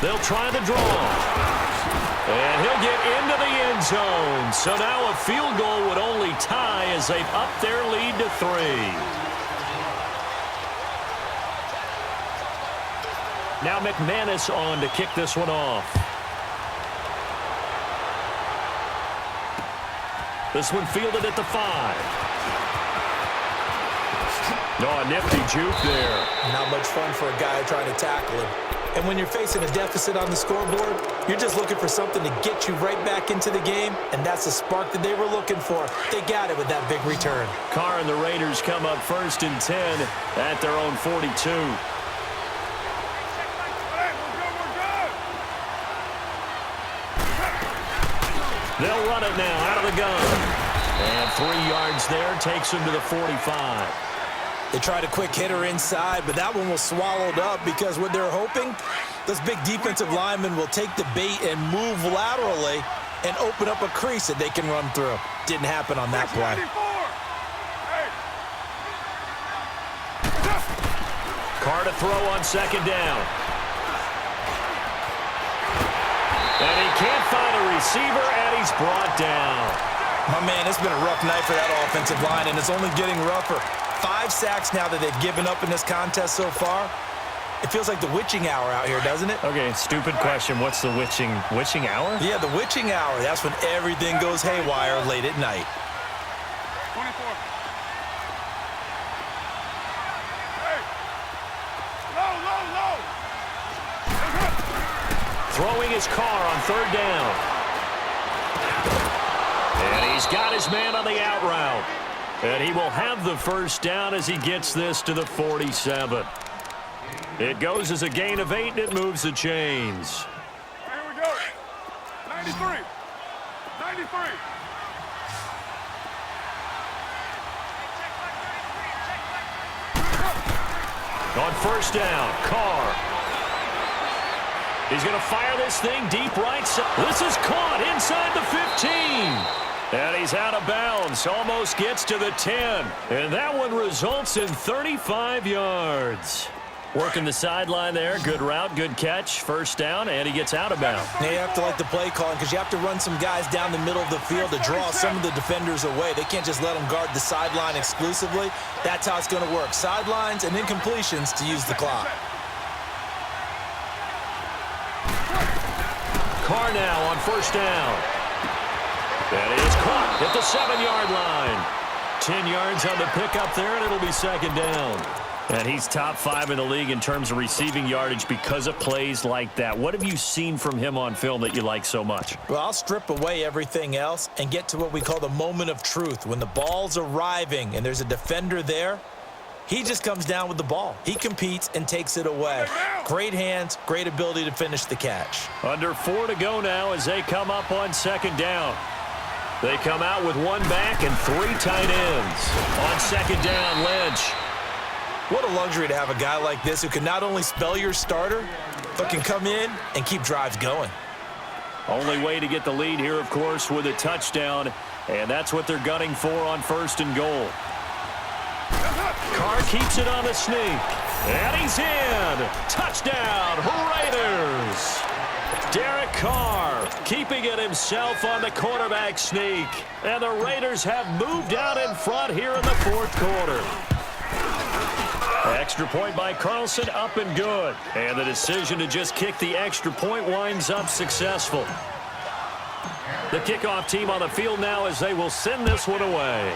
They'll try the draw. And he'll get into the end zone. So now a field goal would only tie as they've upped their lead to 3. Now McManus on to kick this one off. This one fielded at the 5. Oh, a nifty juke there. Not much fun for a guy trying to tackle him. And when you're facing a deficit on the scoreboard, you're just looking for something to get you right back into the game, and that's the spark that they were looking for. They got it with that big return. Carr and the Raiders come up 1st and 10 at their own 42. They'll run it now out of the gun. And 3 yards there takes them to the 45. They tried a quick hitter inside, but that one was swallowed up because what they're hoping, those big defensive linemen will take the bait and move laterally and open up a crease that they can run through. Didn't happen on that play. Carr to throw on 2nd down. And he can't find a receiver, and he's brought down. My man, it's been a rough night for that offensive line, and it's only getting rougher. 5 sacks now that they've given up in this contest so far. It feels like the witching hour out here, doesn't it? Okay, stupid question. What's the witching hour? Yeah, the witching hour. That's when everything goes haywire late at night. 24. Hey. Low. Throwing his Carr on 3rd down. And he's got his man on the out route. And he will have the 1st down as he gets this to the 47. It goes as a gain of 8, and it moves the chains. Here we go. 93. On 1st down, Carr. He's going to fire this thing deep right side. This is caught inside the 15. And he's out of bounds. Almost gets to the 10. And that one results in 35 yards. Working the sideline there. Good route, good catch. 1st down, and he gets out of bounds. Now you have to like the play calling because you have to run some guys down the middle of the field to draw some of the defenders away. They can't just let them guard the sideline exclusively. That's how it's going to work. Sidelines and incompletions to use the clock. Carr now on 1st down. And he is caught at the 7-yard line. 10 yards on the pickup there, and it'll be 2nd down. And he's top 5 in the league in terms of receiving yardage because of plays like that. What have you seen from him on film that you like so much? Well, I'll strip away everything else and get to what we call the moment of truth. When the ball's arriving and there's a defender there, he just comes down with the ball. He competes and takes it away. Great hands, great ability to finish the catch. Under 4 to go now as they come up on 2nd down. They come out with 1 back and 3 tight ends. On 2nd down, Lynch. What a luxury to have a guy like this who can not only spell your starter, but can come in and keep drives going. Only way to get the lead here, of course, with a touchdown, and that's what they're gunning for on 1st and goal. Carr keeps it on the sneak, and he's in. Touchdown, Raiders. Derek Carr keeping it himself on the quarterback sneak, and the Raiders have moved out in front here in the 4th quarter. Extra point by Carlson, up and good. And the decision to just kick the extra point winds up successful. The kickoff team on the field now as they will send this one away.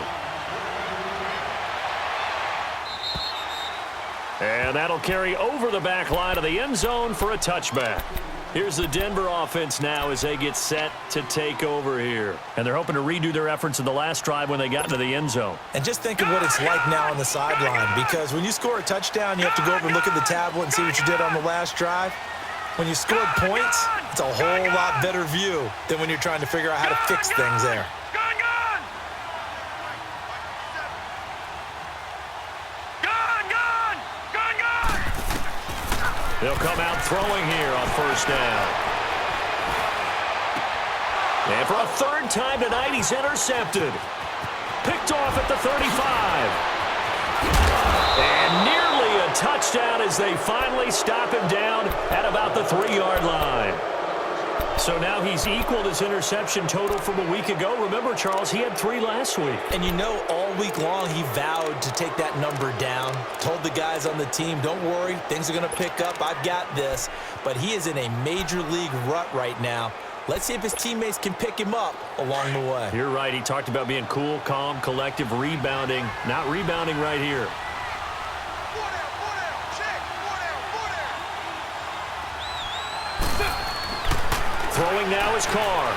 And that'll carry over the back line of the end zone for a touchback. Here's the Denver offense now as they get set to take over here. And they're hoping to redo their efforts in the last drive when they got into the end zone. And just think of what it's like now on the sideline, because when you score a touchdown, you have to go over and look at the tablet and see what you did on the last drive. When you scored points, it's a whole lot better view than when you're trying to figure out how to fix things there. They'll come out throwing here on 1st down. And for a 3rd time tonight, he's intercepted. Picked off at the 35. And nearly a a touchdown as they finally stop him down at about the 3-yard line. So now he's equaled his interception total from a week ago. Remember, Charles, he had 3 last week. And you know, all week long he vowed to take that number down. Told the guys on the team, don't worry, things are going to pick up. I've got this. But he is in a major league rut right now. Let's see if his teammates can pick him up along the way. You're right. He talked about being cool, calm, collective, rebounding. Not rebounding right here. Throwing now is Carr.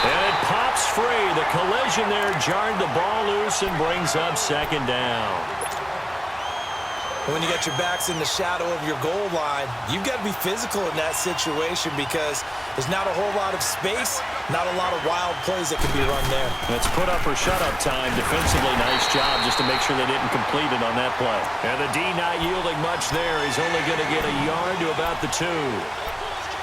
And it pops free. The collision there jarred the ball loose and brings up 2nd down. When you got your backs in the shadow of your goal line, you've got to be physical in that situation because there's not a whole lot of space, not a lot of wild plays that can be run there. It's put up or shut up time. Defensively, nice job just to make sure they didn't complete it on that play. And the D not yielding much there. He's only going to get a yard to about the 2.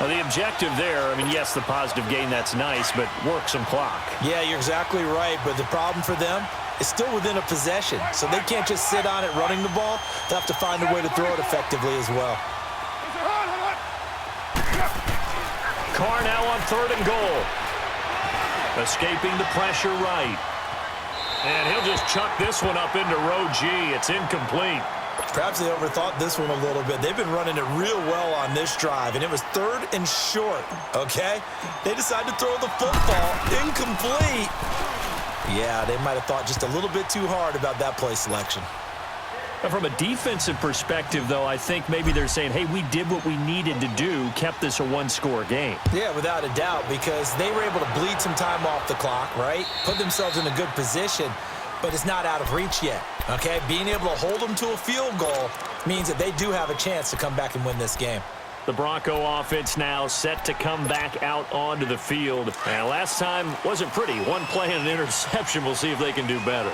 Well, the objective there, I mean, yes, the positive gain, that's nice, but work some clock. Yeah, you're exactly right, but the problem for them is still within a possession, so they can't just sit on it running the ball. They'll have to find a way to throw it effectively as well. Carr now on 3rd and goal. Escaping the pressure right. And he'll just chuck this one up into row G. It's incomplete. Perhaps they overthought this one a little bit. They've been running it real well on this drive, and it was 3rd and short, okay? They decided to throw the football incomplete. Yeah, they might have thought just a little bit too hard about that play selection. From a defensive perspective, though, I think maybe they're saying, hey, we did what we needed to do, kept this a 1-score game. Yeah, without a doubt, because they were able to bleed some time off the clock, right? Put themselves in a good position, but it's not out of reach yet, okay? Being able to hold them to a field goal means that they do have a chance to come back and win this game. The Bronco offense now set to come back out onto the field. And last time wasn't pretty. 1 play and an interception. We'll see if they can do better.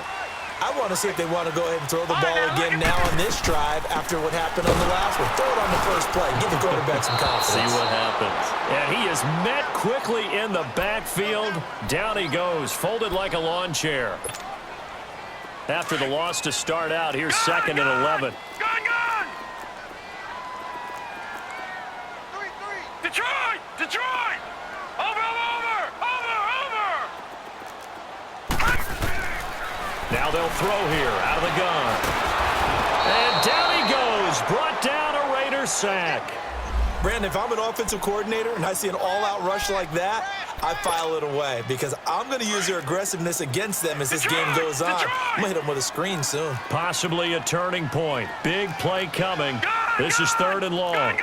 I want to see if they want to go ahead and throw the ball again now on this drive after what happened on the last one. Throw it on the first play. Give the quarterback some confidence. See what happens. And he is met quickly in the backfield. Down he goes, folded like a lawn chair. After the loss to start out, here's 2nd and 11. Detroit! Detroit! Over! Now they'll throw here out of the gun. And down he goes. Brought down a Raider sack. Brandon, if I'm an offensive coordinator and I see an all-out rush like that, I file it away because I'm going to use their aggressiveness against them as this game goes on. I'm going to hit them with a screen soon. Possibly a turning point. Big play coming. This is 3rd and long.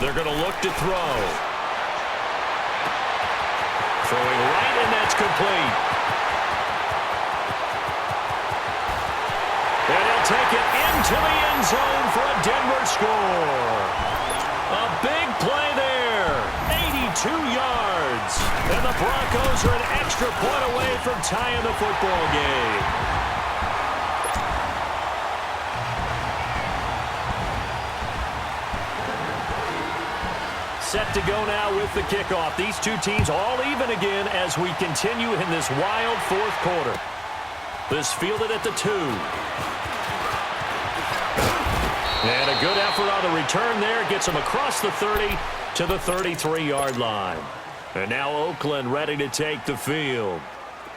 They're going to look to throw. Throwing right, and that's complete. And he'll take it into the end zone for a Denver score. A big play there. 82 yards. And the Broncos are an extra point away from tying the football game. Set to go now with the kickoff. These two teams all even again as we continue in this wild 4th quarter. This fielded at the 2. And a good effort on the return there. Gets him across the 30 to the 33-yard line. And now Oakland ready to take the field.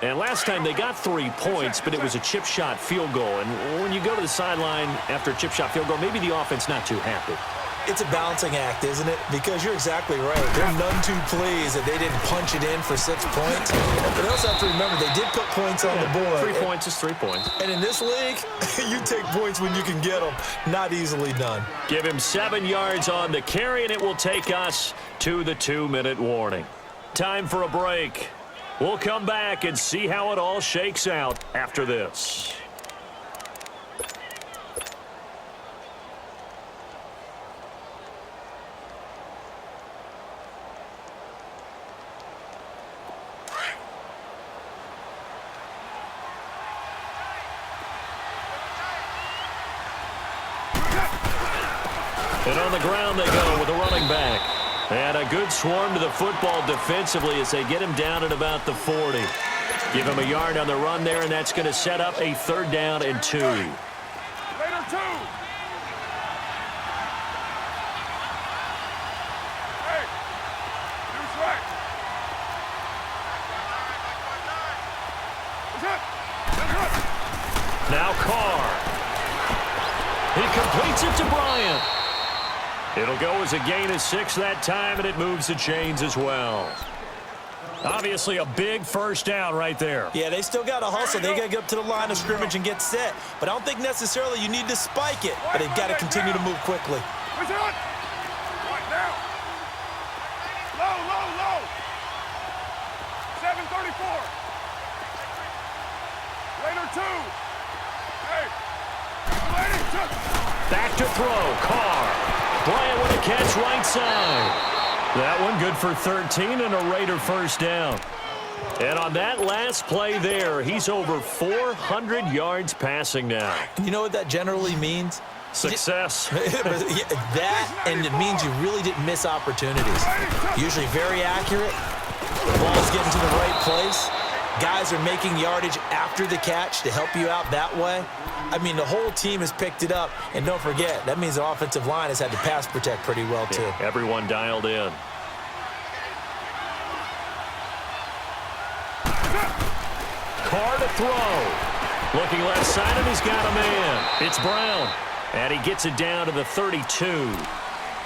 And last time they got 3 points, but it was a chip shot field goal. And when you go to the sideline after a chip shot field goal, maybe the offense not too happy. It's a balancing act, isn't it? Because you're exactly right. They're none too pleased that they didn't punch it in for 6 points. But they also have to remember they did put points on the board. 3 points is 3 points. And in this league, you take points when you can get them. Not easily done. Give him 7 yards on the carry, and it will take us to the 2-minute warning. Time for a break. We'll come back and see how it all shakes out after this. And on the ground they go with the running back. And a good swarm to the football defensively as they get him down at about the 40. Give him a yard on the run there, and that's going to set up a 3rd down and 2. Later 2. Hey, dude's right. That's it. Now Carr. He completes it to Bryant. It'll go as a gain of 6 that time, and it moves the chains as well. Obviously a big first down right there. Yeah, they still got to hustle. They got to get up to the line of scrimmage and get set. But I don't think necessarily you need to spike it. But they've got to continue to move quickly. What's it on? Right now. Low, low, low. 734. Later 2. Hey. Later 2. Back to throw. Carr. Bryant with a catch right side. That one good for 13 and a Raider first down. And on that last play there, he's over 400 yards passing now. You know what that generally means? Success. That, and it means you really didn't miss opportunities. Usually very accurate. The ball's getting to the right place. Guys are making yardage after the catch to help you out that way. I mean, the whole team has picked it up. And don't forget, that means the offensive line has had to pass protect pretty well, too. Yeah, everyone dialed in. Carr to throw. Looking left side, and he's got a man. It's Brown. And he gets it down to the 32.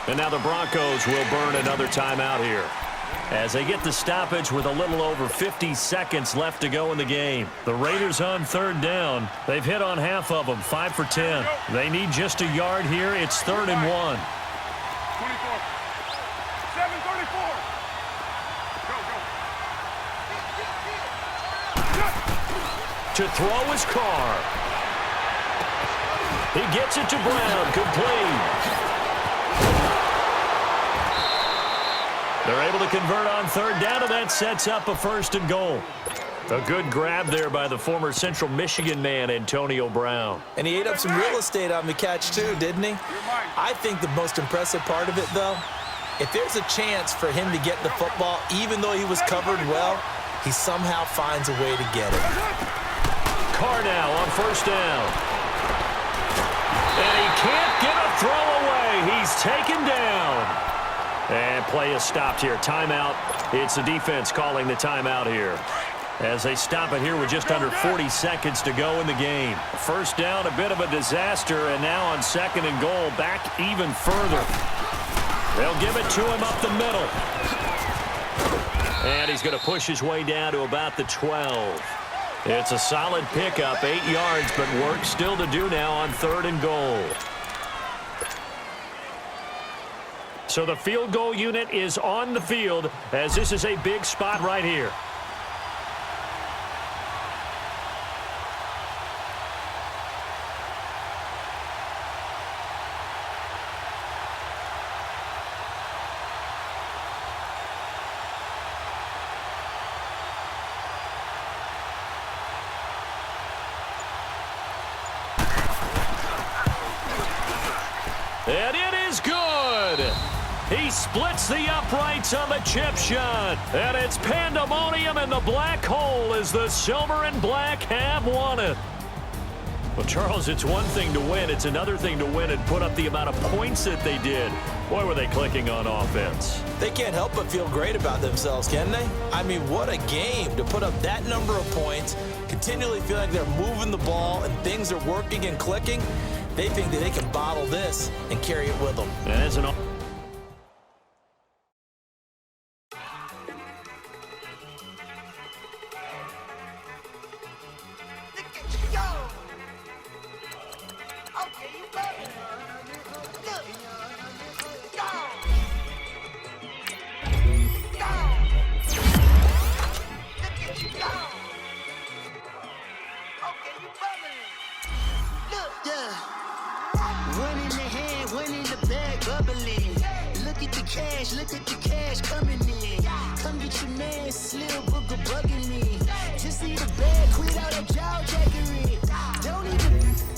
And now the Broncos will burn another timeout here, as they get the stoppage with a little over 50 seconds left to go in the game. The Raiders on 3rd down. They've hit on half of them, 5 for 10. They need just a yard here. It's 3rd and 1. 24. 734. Go, go. To throw is Carr. He gets it to Brown. Complete. They're able to convert on 3rd down, and that sets up a 1st and goal. A good grab there by the former Central Michigan man, Antonio Brown. And he ate up some real estate on the catch, too, didn't he? I think the most impressive part of it, though, if there's a chance for him to get the football, even though he was covered well, he somehow finds a way to get it. Carr now on 1st down. And he can't get a throw away. He's taken down. And play is stopped here. Timeout. It's the defense calling the timeout here, as they stop it here with just under 40 seconds to go in the game. 1st down, a bit of a disaster, and now on 2nd and goal, back even further. They'll give it to him up the middle. And he's going to push his way down to about the 12. It's a solid pickup, 8 yards, but work still to do now on 3rd and goal. So the field goal unit is on the field, as this is a big spot right here. And it is good. He splits the uprights on the chip shot. And it's pandemonium in the black hole as the silver and black have won it. Well, Charles, it's one thing to win. It's another thing to win and put up the amount of points that they did. Boy, were they clicking on offense. They can't help but feel great about themselves, can they? I mean, what a game to put up that number of points, continually feel like they're moving the ball and things are working and clicking. They think that they can bottle this and carry it with them. And as an Look at the cash coming in. Come get your man, Slim Booker bugging me. Just need a bag, quit out that jaw jackery. Don't even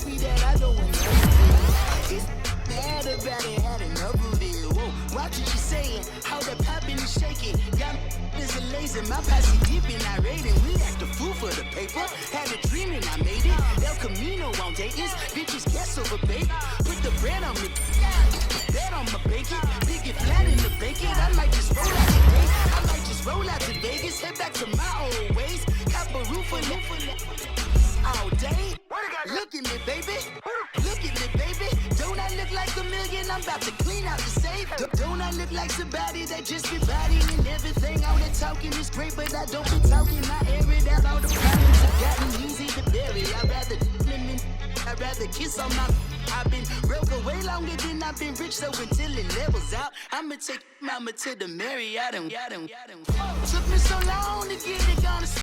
me that I don't want nothing. It's bad about it, had enough of it. Whoa, watch what you saying. How days in my posse deep and irate, and we act a fool for the paper. Had a dream and I made it. El Camino on Dayton's, bitches guess over bait. Put the bread on me, bet on my bacon. Big it flat in the bacon. I might just roll out today. I might just roll out to Vegas, head back to my old ways. Cop a roof for all day. Look at me, baby. Look at me, baby. Don't I look like a million? I'm about to clean out the safe. Don't I look like somebody that just be bodying everything? All that talking is great, but I don't be talking. I air it out. All the problems have gotten easy to bury. I'd rather kiss on my. I've been broke way longer than I've been rich, so until it levels out, I'ma take mama to the Marriott and took me so long to get it gonna.